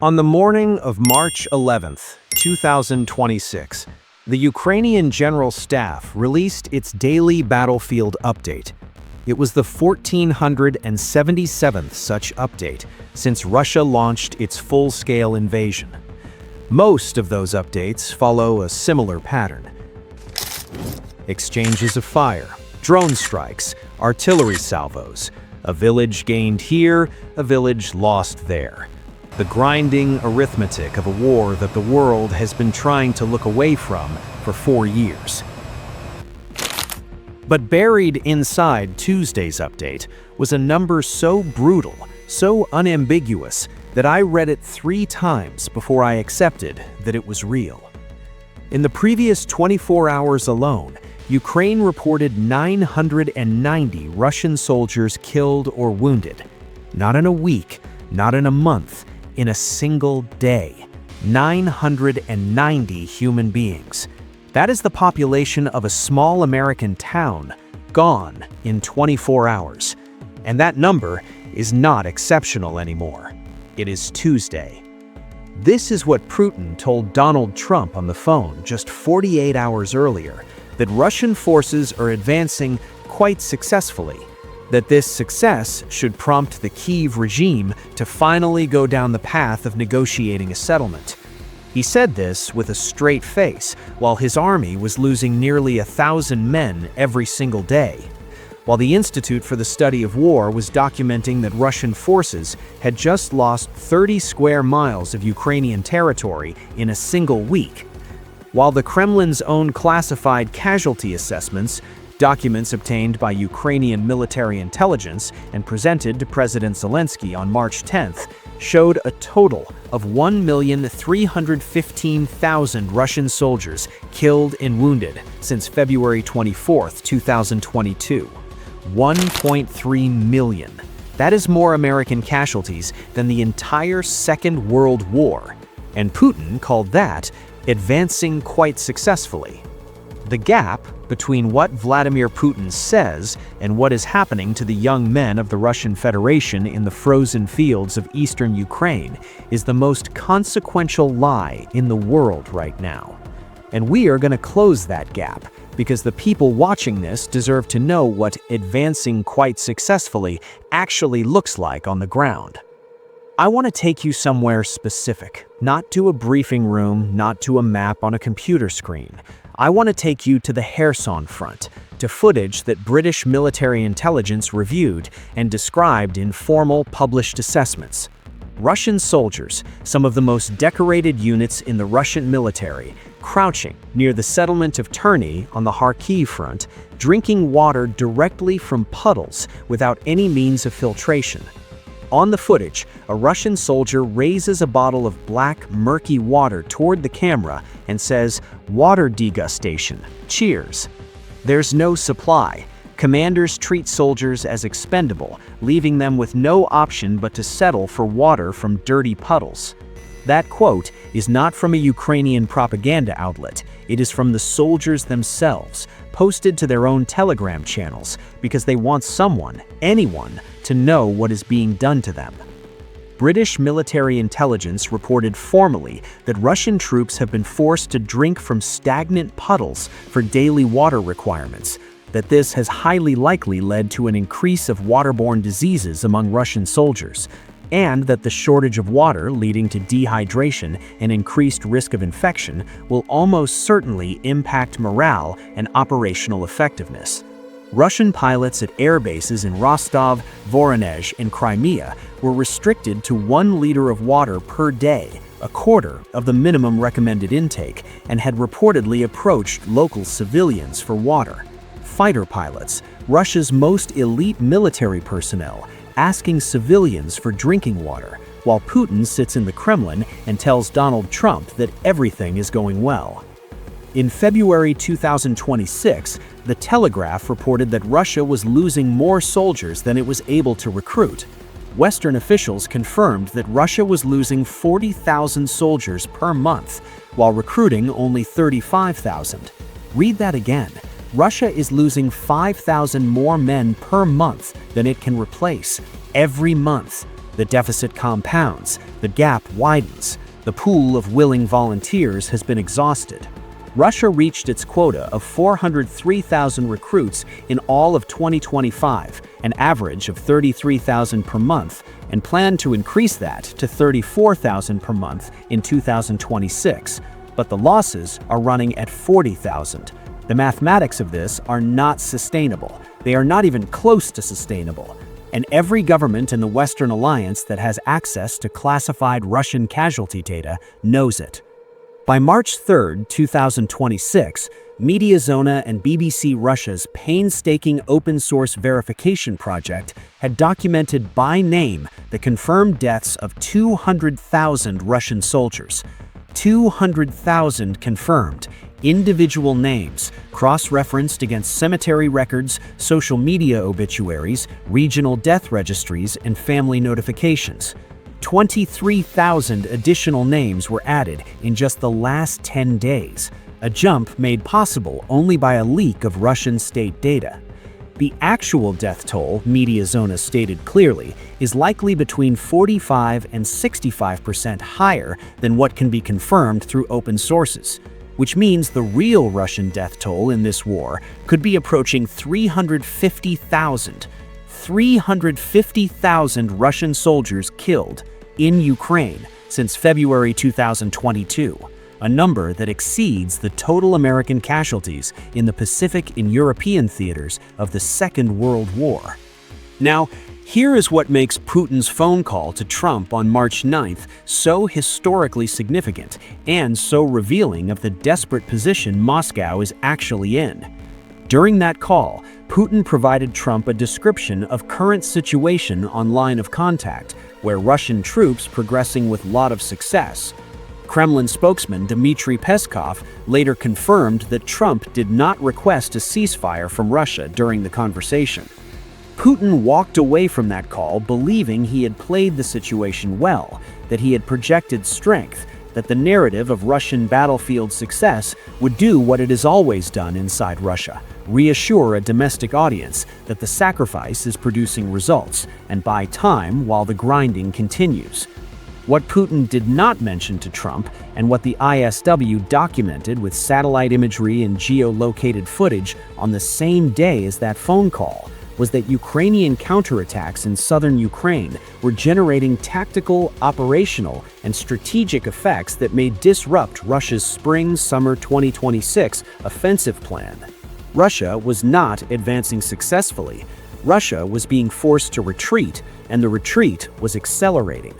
On the morning of March 11th, 2026, the Ukrainian General Staff released its daily battlefield update. It was the 1477th such update since Russia launched its full-scale invasion. Most of those updates follow a similar pattern. Exchanges of fire, drone strikes, artillery salvos, a village gained here, a village lost there. The grinding arithmetic of a war that the world has been trying to look away from for 4 years. But buried inside Tuesday's update was a number so brutal, so unambiguous, that I read it 3 times before I accepted that it was real. In the previous 24 hours alone, Ukraine reported 990 Russian soldiers killed or wounded. Not in a week, not in a month, in a single day. 990 human beings. That is the population of a small American town, gone in 24 hours. And that number is not exceptional anymore. It is Tuesday. This is what Putin told Donald Trump on the phone just 48 hours earlier, that Russian forces are advancing quite successfully, that this success should prompt the Kyiv regime to finally go down the path of negotiating a settlement. He said this with a straight face, while his army was losing nearly 1,000 men every single day, while the Institute for the Study of War was documenting that Russian forces had just lost 30 square miles of Ukrainian territory in a single week, while the Kremlin's own classified casualty assessments, documents obtained by Ukrainian military intelligence and presented to President Zelensky on March 10th, showed a total of 1,315,000 Russian soldiers killed and wounded since February 24, 2022. 1.3 million. That is more American casualties than the entire Second World War, and Putin called that advancing quite successfully. The gap between what Vladimir Putin says and what is happening to the young men of the Russian Federation in the frozen fields of eastern Ukraine is the most consequential lie in the world right now. And we are going to close that gap, because the people watching this deserve to know what advancing quite successfully actually looks like on the ground. I want to take you somewhere specific, not to a briefing room, not to a map on a computer screen. I want to take you to the Kherson front, to footage that British military intelligence reviewed and described in formal published assessments. Russian soldiers, some of the most decorated units in the Russian military, crouching near the settlement of Terny on the Kharkiv front, drinking water directly from puddles without any means of filtration. On the footage, a Russian soldier raises a bottle of black, murky water toward the camera and says, "Water degustation. Cheers." There's no supply. Commanders treat soldiers as expendable, leaving them with no option but to settle for water from dirty puddles. That quote is not from a Ukrainian propaganda outlet. It is from the soldiers themselves, posted to their own Telegram channels, because they want someone, anyone, to know what is being done to them. British military intelligence reported formally that Russian troops have been forced to drink from stagnant puddles for daily water requirements, that this has highly likely led to an increase of waterborne diseases among Russian soldiers, and that the shortage of water leading to dehydration and increased risk of infection will almost certainly impact morale and operational effectiveness. Russian pilots at air bases in Rostov, Voronezh, and Crimea were restricted to 1 liter of water per day, a quarter of the minimum recommended intake, and had reportedly approached local civilians for water. Fighter pilots, Russia's most elite military personnel, asking civilians for drinking water, while Putin sits in the Kremlin and tells Donald Trump that everything is going well. In February 2026, The Telegraph reported that Russia was losing more soldiers than it was able to recruit. Western officials confirmed that Russia was losing 40,000 soldiers per month, while recruiting only 35,000. Read that again. Russia is losing 5,000 more men per month than it can replace, every month. The deficit compounds, the gap widens, the pool of willing volunteers has been exhausted. Russia reached its quota of 403,000 recruits in all of 2025, an average of 33,000 per month, and planned to increase that to 34,000 per month in 2026. But the losses are running at 40,000. The mathematics of this are not sustainable. They are not even close to sustainable. And every government in the Western Alliance that has access to classified Russian casualty data knows it. By March 3, 2026, Mediazona and BBC Russia's painstaking open-source verification project had documented by name the confirmed deaths of 200,000 Russian soldiers. 200,000 confirmed, individual names, cross-referenced against cemetery records, social media obituaries, regional death registries, and family notifications. 23,000 additional names were added in just the last 10 days, a jump made possible only by a leak of Russian state data. The actual death toll, Mediazona stated clearly, is likely between 45 and 65% higher than what can be confirmed through open sources, which means the real Russian death toll in this war could be approaching 350,000. 350,000 Russian soldiers killed in Ukraine since February 2022, a number that exceeds the total American casualties in the Pacific and European theaters of the Second World War. Now, here is what makes Putin's phone call to Trump on March 9th so historically significant and so revealing of the desperate position Moscow is actually in. During that call, Putin provided Trump a description of current situation on line of contact, where Russian troops progressing with lot of success. Kremlin spokesman Dmitry Peskov later confirmed that Trump did not request a ceasefire from Russia during the conversation. Putin walked away from that call believing he had played the situation well, that he had projected strength, that the narrative of Russian battlefield success would do what it has always done inside Russia, reassure a domestic audience that the sacrifice is producing results and buy time while the grinding continues. What Putin did not mention to Trump, and what the ISW documented with satellite imagery and geolocated footage on the same day as that phone call, was that Ukrainian counterattacks in southern Ukraine were generating tactical, operational, and strategic effects that may disrupt Russia's spring-summer 2026 offensive plan. Russia was not advancing successfully. Russia was being forced to retreat, and the retreat was accelerating.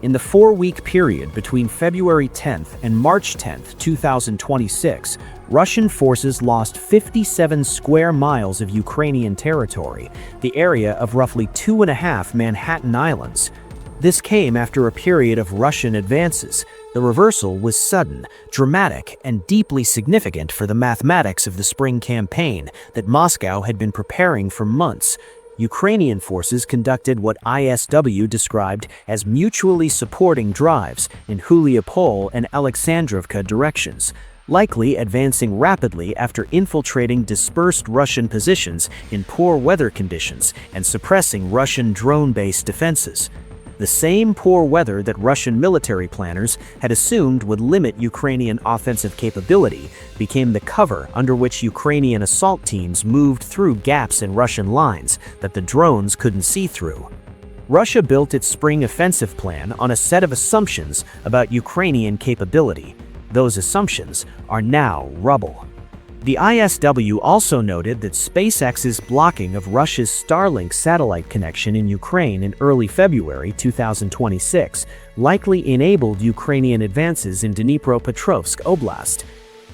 In the 4-week period between February 10th and March 10th, 2026, Russian forces lost 57 square miles of Ukrainian territory, the area of roughly 2.5 Manhattan Islands. This came after a period of Russian advances. The reversal was sudden, dramatic, and deeply significant for the mathematics of the spring campaign that Moscow had been preparing for months. Ukrainian forces conducted what ISW described as mutually supporting drives in Huliopol and Alexandrovka directions, likely advancing rapidly after infiltrating dispersed Russian positions in poor weather conditions and suppressing Russian drone-based defenses. The same poor weather that Russian military planners had assumed would limit Ukrainian offensive capability became the cover under which Ukrainian assault teams moved through gaps in Russian lines that the drones couldn't see through. Russia built its spring offensive plan on a set of assumptions about Ukrainian capability. Those assumptions are now rubble. The ISW also noted that SpaceX's blocking of Russia's Starlink satellite connection in Ukraine in early February 2026 likely enabled Ukrainian advances in Dnipropetrovsk Oblast.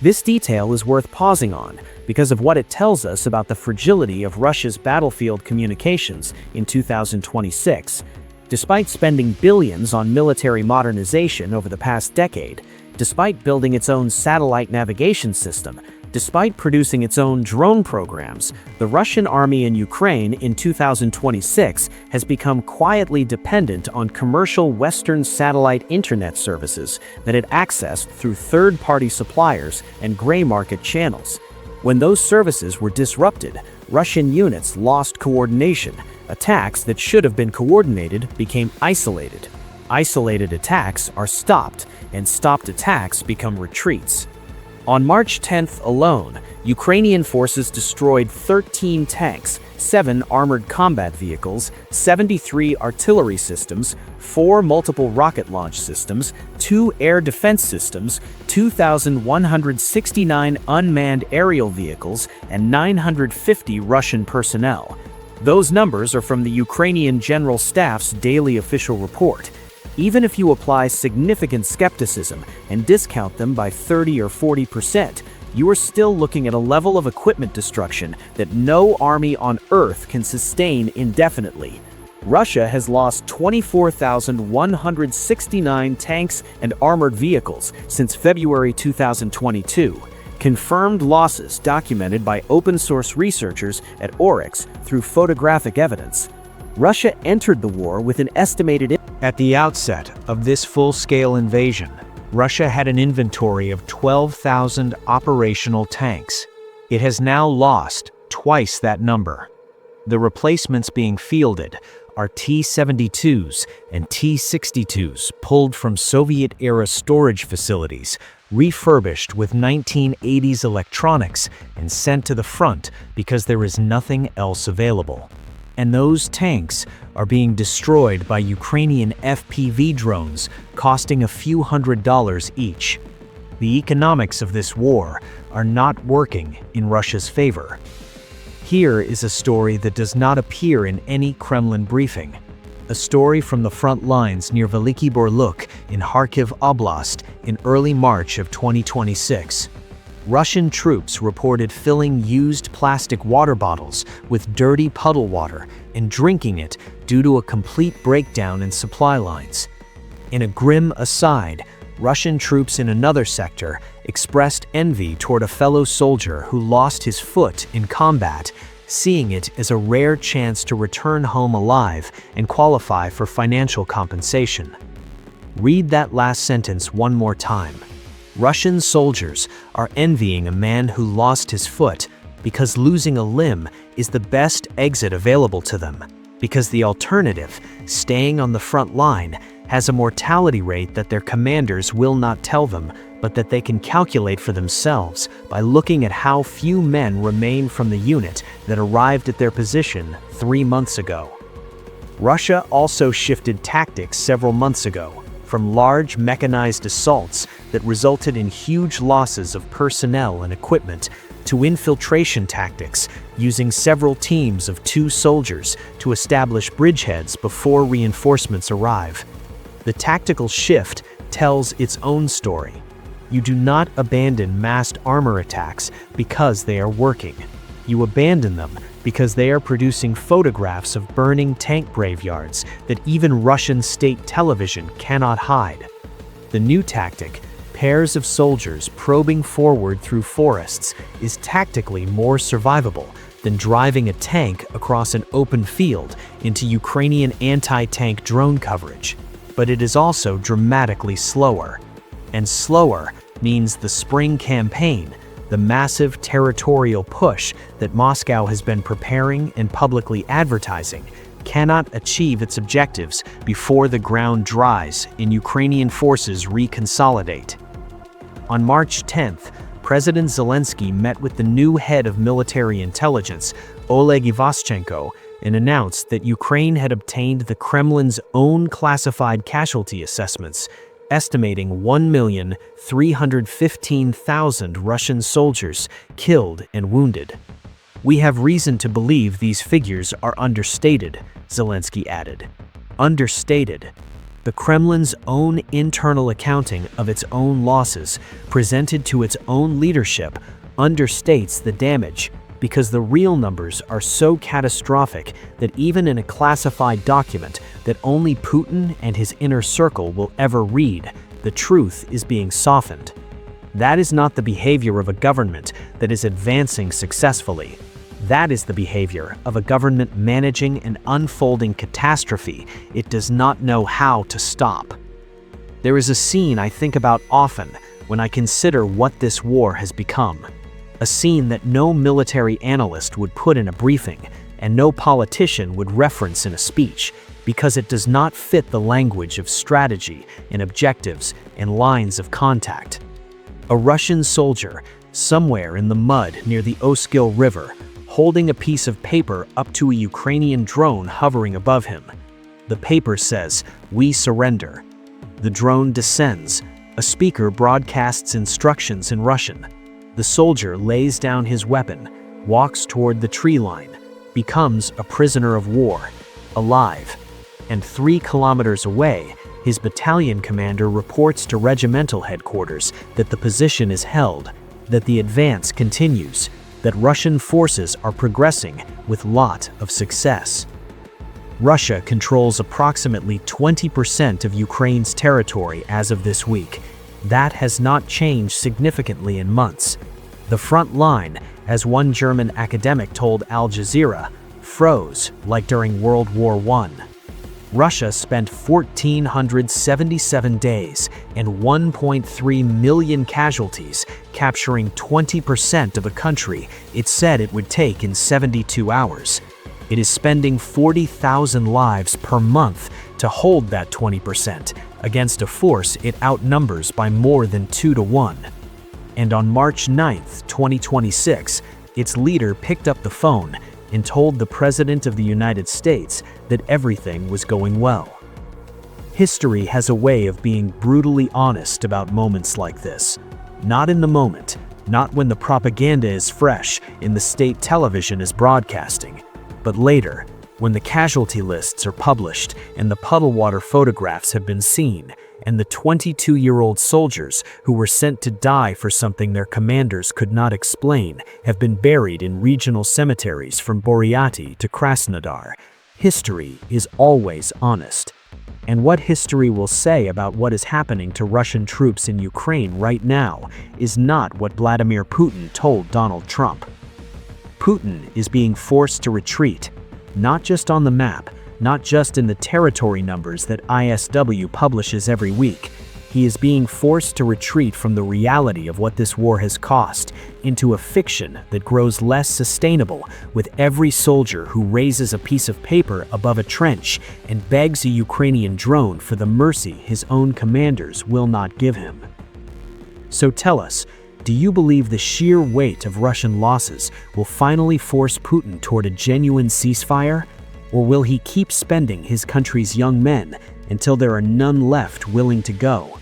This detail is worth pausing on because of what it tells us about the fragility of Russia's battlefield communications in 2026. Despite spending billions on military modernization over the past decade, despite building its own satellite navigation system, despite producing its own drone programs, the Russian army in Ukraine in 2026 has become quietly dependent on commercial Western satellite internet services that it accessed through third-party suppliers and gray market channels. When those services were disrupted, Russian units lost coordination, Attacks that should have been coordinated became isolated. Isolated attacks are stopped, and stopped attacks become retreats. On March 10th alone, Ukrainian forces destroyed 13 tanks, 7 armored combat vehicles, 73 artillery systems, 4 multiple rocket launch systems, 2 air defense systems, 2,169 unmanned aerial vehicles, and 950 Russian personnel. Those numbers are from the Ukrainian General Staff's daily official report. Even if you apply significant skepticism and discount them by 30 or 40%, you are still looking at a level of equipment destruction that no army on Earth can sustain indefinitely. Russia has lost 24,169 tanks and armored vehicles since February 2022. Confirmed losses documented by open-source researchers at Oryx through photographic evidence. Russia entered the war with an estimated... At the outset of this full-scale invasion, Russia had an inventory of 12,000 operational tanks. It has now lost twice that number. The replacements being fielded are T-72s and T-62s pulled from Soviet-era storage facilities, refurbished with 1980s electronics and sent to the front because there is nothing else available. And those tanks are being destroyed by Ukrainian FPV drones, costing a few $100s each. The economics of this war are not working in Russia's favor. Here is a story that does not appear in any Kremlin briefing. A story from the front lines near Veliky Borluk in Kharkiv Oblast in early March of 2026. Russian troops reported filling used plastic water bottles with dirty puddle water and drinking it due to a complete breakdown in supply lines. In a grim aside, Russian troops in another sector expressed envy toward a fellow soldier who lost his foot in combat, seeing it as a rare chance to return home alive and qualify for financial compensation. Read that last sentence one more time. Russian soldiers are envying a man who lost his foot because losing a limb is the best exit available to them, because the alternative, staying on the front line, has a mortality rate that their commanders will not tell them, but that they can calculate for themselves by looking at how few men remain from the unit that arrived at their position 3 months ago. Russia also shifted tactics several months ago, from large mechanized assaults that resulted in huge losses of personnel and equipment to infiltration tactics using several teams of 2 soldiers to establish bridgeheads before reinforcements arrive. The tactical shift tells its own story. You do not abandon massed armor attacks because they are working. You abandon them because they are producing photographs of burning tank graveyards that even Russian state television cannot hide. The new tactic, pairs of soldiers probing forward through forests, is tactically more survivable than driving a tank across an open field into Ukrainian anti-tank drone coverage. But it is also dramatically slower. And slower means the spring campaign, the massive territorial push that Moscow has been preparing and publicly advertising, cannot achieve its objectives before the ground dries and Ukrainian forces reconsolidate. On March 10th, President Zelensky met with the new head of military intelligence, Oleg Ivaschenko, and announced that Ukraine had obtained the Kremlin's own classified casualty assessments, estimating 1,315,000 Russian soldiers killed and wounded. We have reason to believe these figures are understated, Zelensky added. Understated. The Kremlin's own internal accounting of its own losses, presented to its own leadership, understates the damage, because the real numbers are so catastrophic that even in a classified document that only Putin and his inner circle will ever read, the truth is being softened. That is not the behavior of a government that is advancing successfully. That is the behavior of a government managing an unfolding catastrophe it does not know how to stop. There is a scene I think about often when I consider what this war has become. A scene that no military analyst would put in a briefing, and no politician would reference in a speech, because it does not fit the language of strategy and objectives and lines of contact. A Russian soldier, somewhere in the mud near the Oskil River, holding a piece of paper up to a Ukrainian drone hovering above him. The paper says, "We surrender." The drone descends. A speaker broadcasts instructions in Russian. The soldier lays down his weapon, walks toward the tree line, becomes a prisoner of war, alive. And 3 kilometers away, his battalion commander reports to regimental headquarters that the position is held, that the advance continues, that Russian forces are progressing with lot of success. Russia controls approximately 20% of Ukraine's territory as of this week. That has not changed significantly in months. The front line, as one German academic told Al Jazeera, froze like during World War I. Russia spent 1,477 days and 1.3 million casualties, capturing 20% of a country it said it would take in 72 hours. It is spending 40,000 lives per month to hold that 20% against a force it outnumbers by more than 2 to 1. And on March 9, 2026, its leader picked up the phone and told the President of the United States that everything was going well. History has a way of being brutally honest about moments like this. Not in the moment, not when the propaganda is fresh and the state television is broadcasting, but later, when the casualty lists are published and the puddle water photographs have been seen, and the 22-year-old soldiers who were sent to die for something their commanders could not explain have been buried in regional cemeteries from Boryati to Krasnodar. History is always honest. And what history will say about what is happening to Russian troops in Ukraine right now is not what Vladimir Putin told Donald Trump. Putin is being forced to retreat, not just on the map, not just in the territory numbers that ISW publishes every week. He is being forced to retreat from the reality of what this war has cost into a fiction that grows less sustainable with every soldier who raises a piece of paper above a trench and begs a Ukrainian drone for the mercy his own commanders will not give him. So tell us, do you believe the sheer weight of Russian losses will finally force Putin toward a genuine ceasefire? Or will he keep spending his country's young men until there are none left willing to go?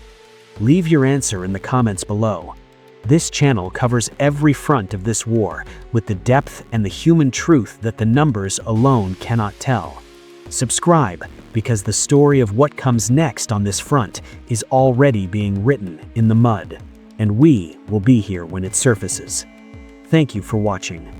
Leave your answer in the comments below. This channel covers every front of this war with the depth and the human truth that the numbers alone cannot tell. Subscribe, because the story of what comes next on this front is already being written in the mud, and we will be here when it surfaces. Thank you for watching.